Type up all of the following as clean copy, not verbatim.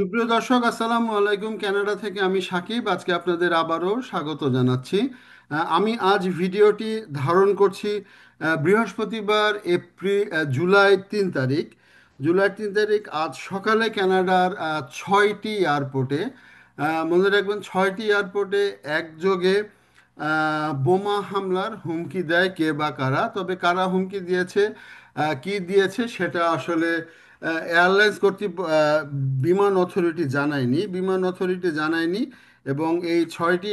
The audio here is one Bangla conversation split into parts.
সুপ্রিয় দর্শক, আসসালামু আলাইকুম। কানাডা থেকে আমি সাকিব। আজকে আপনাদের আবারও স্বাগত জানাচ্ছি। আমি আজ ভিডিওটি ধারণ করছি বৃহস্পতিবার জুলাই 3 তারিখ। আজ সকালে কানাডার 6টি এয়ারপোর্টে, মনে রাখবেন 6টি এয়ারপোর্টে একযোগে বোমা হামলার হুমকি দেয় কে বা কারা। তবে কারা হুমকি দিয়েছে, কি দিয়েছে সেটা আসলে এয়ারলাইন্স বিমান অথরিটি জানায়নি। এবং এই 6টি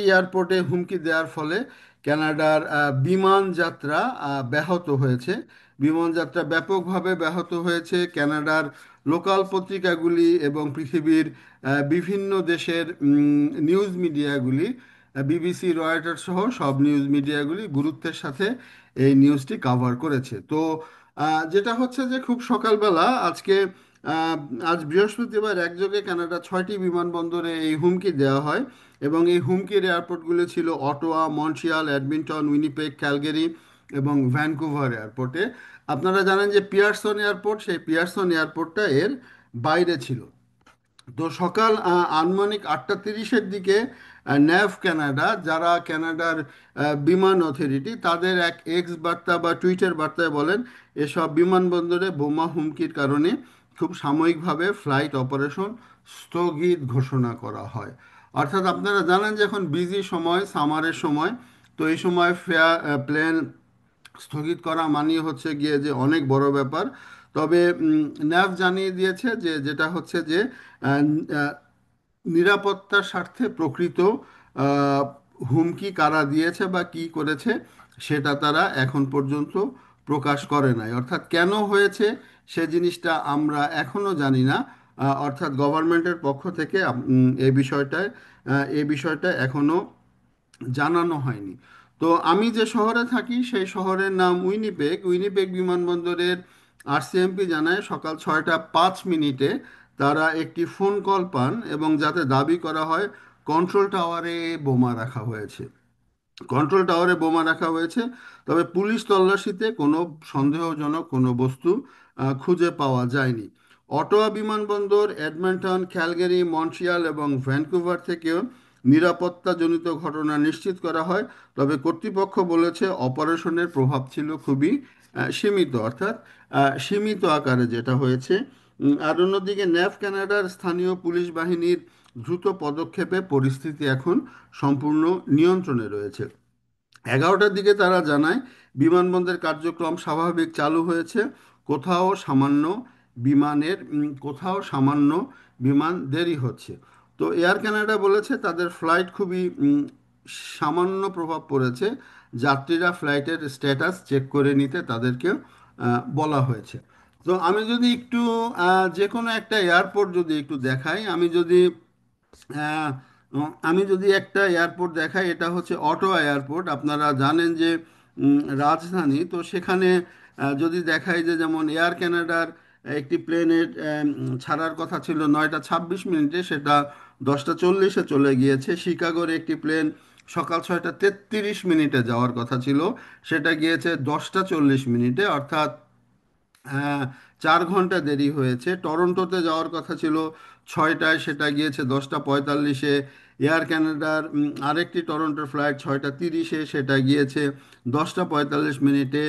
এয়ারপোর্টে হুমকি দেওয়ার ফলে কানাডার বিমান যাত্রা ব্যাহত হয়েছে। বিমানযাত্রা ব্যাপকভাবে ব্যাহত হয়েছে। কানাডার লোকাল পত্রিকাগুলি এবং পৃথিবীর বিভিন্ন দেশের নিউজ মিডিয়াগুলি, বিবিসি, রয়টার্স সহ সব নিউজ মিডিয়াগুলি গুরুত্বের সাথে এই নিউজটি কাভার করেছে। তো যেটা হচ্ছে যে খুব সকালবেলা আজকে, আহ, আজ বৃহস্পতিবার একযোগে কানাডা 6টি বিমানবন্দরে এই হুমকি দেওয়া হয়। এবং এই হুমকির এয়ারপোর্টগুলো ছিল অটোয়া, মন্ট্রিয়াল, এডমিন্টন, উইনিপেগ, ক্যালগেরি এবং ভ্যানকুভার এয়ারপোর্টে। আপনারা জানেন যে পিয়ারসন এয়ারপোর্ট, সেই পিয়ারসন এয়ারপোর্টটা এর বাইরে ছিল। তো সকাল আনুমানিক 8:30-এর দিকে ন্যাভ কানাডা, যারা কানাডার বিমান অথরিটি, তাদের এক এক্স বার্তা বা টুইটার বার্তায় বলেন এসব বিমানবন্দরে বোমা হুমকির কারণে খুব সাময়িকভাবে ফ্লাইট অপারেশন স্থগিত ঘোষণা করা হয়। অর্থাৎ আপনারা জানেন যে এখন বিজি সময়, সামারের সময়। তো এই সময় প্লেন স্থগিত করা মানিয়ে হচ্ছে গিয়ে যে অনেক বড় ব্যাপার। তবে ন্যাভ জানিয়ে দিয়েছে যে যেটা হচ্ছে যে আহ, আহ, নিরাপত্তার স্বার্থে প্রকৃত আহ, হুমকি কারা দিয়েছে বা কি করেছে সেটা তারা এখন পর্যন্ত প্রকাশ করে নাই। অর্থাৎ কেন হয়েছে সে জিনিসটা আমরা এখনো জানি না। অর্থাৎ গভর্নমেন্টের পক্ষ থেকে এই বিষয়টা এখনো জানানো হয়নি। তো আমি যে শহরে থাকি সেই শহরের নাম উইনিপেগ। উইনিপেগ বিমানবন্দরের আরসিএমপি জানায় সকাল 6টা 5 মিনিটে তারা একটি ফোন কল পান এবং যাতে দাবি করা হয় কন্ট্রোল টাওয়ারে বোমা রাখা হয়েছে। কন্ট্রোল টাওয়ারে বোমা রাখা হয়েছে। তবে পুলিশ তল্লাশিতে কোনো সন্দেহজনক কোনো বস্তু খুঁজে পাওয়া যায়নি। অটোয়া বিমানবন্দর, এডমন্টন, ক্যালগেরি, মন্ট্রিয়াল এবং ভ্যানকুভার থেকেও নিরাপত্তাজনিত ঘটনা নিশ্চিত করা হয়। তবে কর্তৃপক্ষ বলেছে অপারেশনের প্রভাব ছিল খুবই সীমিত, অর্থাৎ সীমিত আকারে যেটা হয়েছে। আর অন্যদিকে ন্যাভ কানাডার স্থানীয় পুলিশ বাহিনীর দ্রুত পদক্ষেপে পরিস্থিতি এখন সম্পূর্ণ নিয়ন্ত্রণে রয়েছে। 11টার দিকে তারা জানায় বিমানবন্দরের কার্যক্রম স্বাভাবিক চালু হয়েছে। কোথাও সামান্য কোথাও সামান্য বিমান দেরি হচ্ছে। তো এয়ার কানাডা বলেছে তাদের ফ্লাইট খুবই সামান্য প্রভাব পড়েছে। যাত্রীরা ফ্লাইটের স্ট্যাটাস চেক করে নিতে তাদেরকে বলা হয়েছে। তো আমি যদি একটু যে কোনো একটা এয়ারপোর্ট যদি একটু দেখাই, আহ, আমি যদি একটা এয়ারপোর্ট দেখাই, এটা হচ্ছে অটোয়া এয়ারপোর্ট। আপনারা জানেন যে রাজধানী, তো সেখানে যদি দেখাই যে যেমন এয়ার কানাডার একটি প্লেনের ছাড়ার কথা ছিল 9টা 26 মিনিটে, সেটা 10টা 40-এ চলে গিয়েছে। শিকাগোর একটি প্লেন সকাল 6টা 33 মিনিটে যাওয়ার কথা ছিল, সেটা গিয়েছে 10টা 40 মিনিটে, অর্থাৎ হ্যাঁ, 4 ঘন্টা দেরি হয়েছে। টরন্টোতে যাওয়ার কথা ছিল 6টায়, সেটা গিয়েছে 10টা 45-এ। এয়ার কানাডার আরেকটি টরন্টোর ফ্লাইট 6টা 30-এ, সেটা গিয়েছে 10টা 45 মিনিটে।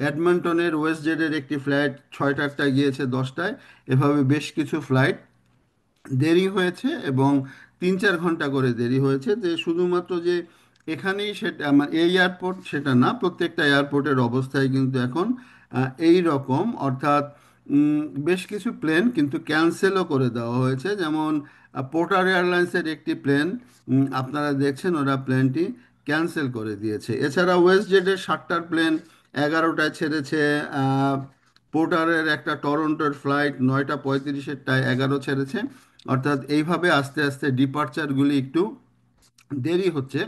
এডমন্টনের ওয়েস্ট জেডের একটি ফ্লাইট 6টায় গিয়েছে 10টায়। এভাবে বেশ কিছু ফ্লাইট দেরি হয়েছে এবং 3-4 ঘন্টা করে দেরি হয়েছে। যে শুধুমাত্র যে এখানেই সেটা এই এয়ারপোর্ট সেটা না, প্রত্যেকটা এয়ারপোর্টের অবস্থায় কিন্তু এখন এই রকম। অর্থাৎ বেশ কিছু প্লেন কিন্তু ক্যান্সেলও করে দেওয়া হয়েছে। যেমন পোর্টার এয়ারলাইন্সের একটি প্লেন, আপনারা দেখছেন ওরা প্লেনটি ক্যান্সেল করে দিয়েছে। এছাড়া ওয়েস্ট জেটের 7টার প্লেন 11টায় ছেড়েছে। পোর্টারের একটা টরন্টোর ফ্লাইট 9টা 35-এরটায় 11 ছেড়েছে। অর্থাৎ এইভাবে আস্তে আস্তে ডিপার্চারগুলি একটু দেরি হচ্ছে।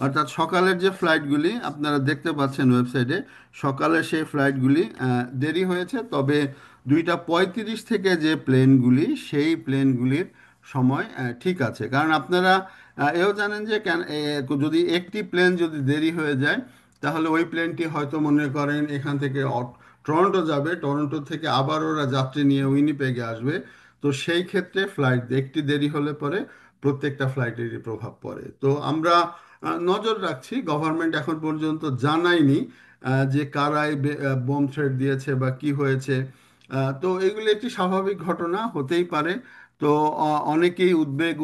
অর্থাৎ সকালের যে ফ্লাইটগুলি আপনারা দেখতে পাচ্ছেন ওয়েবসাইটে, সকালে সেই ফ্লাইটগুলি দেরি হয়েছে। তবে 2টা 35 থেকে যে প্লেনগুলি, সেই প্লেনগুলির সময় ঠিক আছে। কারণ আপনারা এও জানেন যে যদি একটি প্লেন যদি দেরি হয়ে যায়, তাহলে ওই প্লেনটি হয়তো মনে করেন এখান থেকে টরন্টো যাবে, টরন্টো থেকে আবার ওরা যাত্রী নিয়ে উইনিপেগে আসবে। তো তো সেই ক্ষেত্রে ফ্লাইট একটি দেরি হলে পরে প্রত্যেকটা ফ্লাইটেরই প্রভাব পড়ে। তো আমরা নজর রাখছি। গভর্নমেন্ট এখন পর্যন্ত জানায়নি যে কারাই বোম থ্রেট দিয়েছে বা কি হয়েছে। তো এগুলি একটি স্বাভাবিক ঘটনা, হতেই পারে। তো অনেকেই উদ্বেগ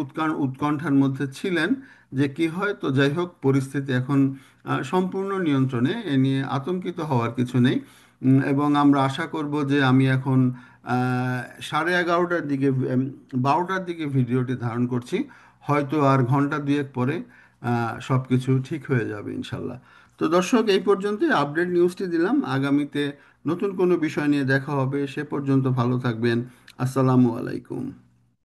উৎকণ্ঠার মধ্যে ছিলেন যে কি হয়। তো যাই হোক, পরিস্থিতি এখন সম্পূর্ণ নিয়ন্ত্রণে, এ নিয়ে আতঙ্কিত হওয়ার কিছু নেই। এবং আমরা আশা করব যে আমি এখন 11:30টার দিকে 12টার দিকে ভিডিওটি ধারণ করছি, হয়তো আর ঘন্টা দুয়েক পরে সব কিছু ঠিক হয়ে যাবে ইনশাল্লাহ। তো দর্শক, এই পর্যন্তই আপডেট নিউজটি দিলাম। আগামীতে নতুন কোনো বিষয় নিয়ে দেখা হবে। সে পর্যন্ত ভালো থাকবেন। আসসালামু আলাইকুম।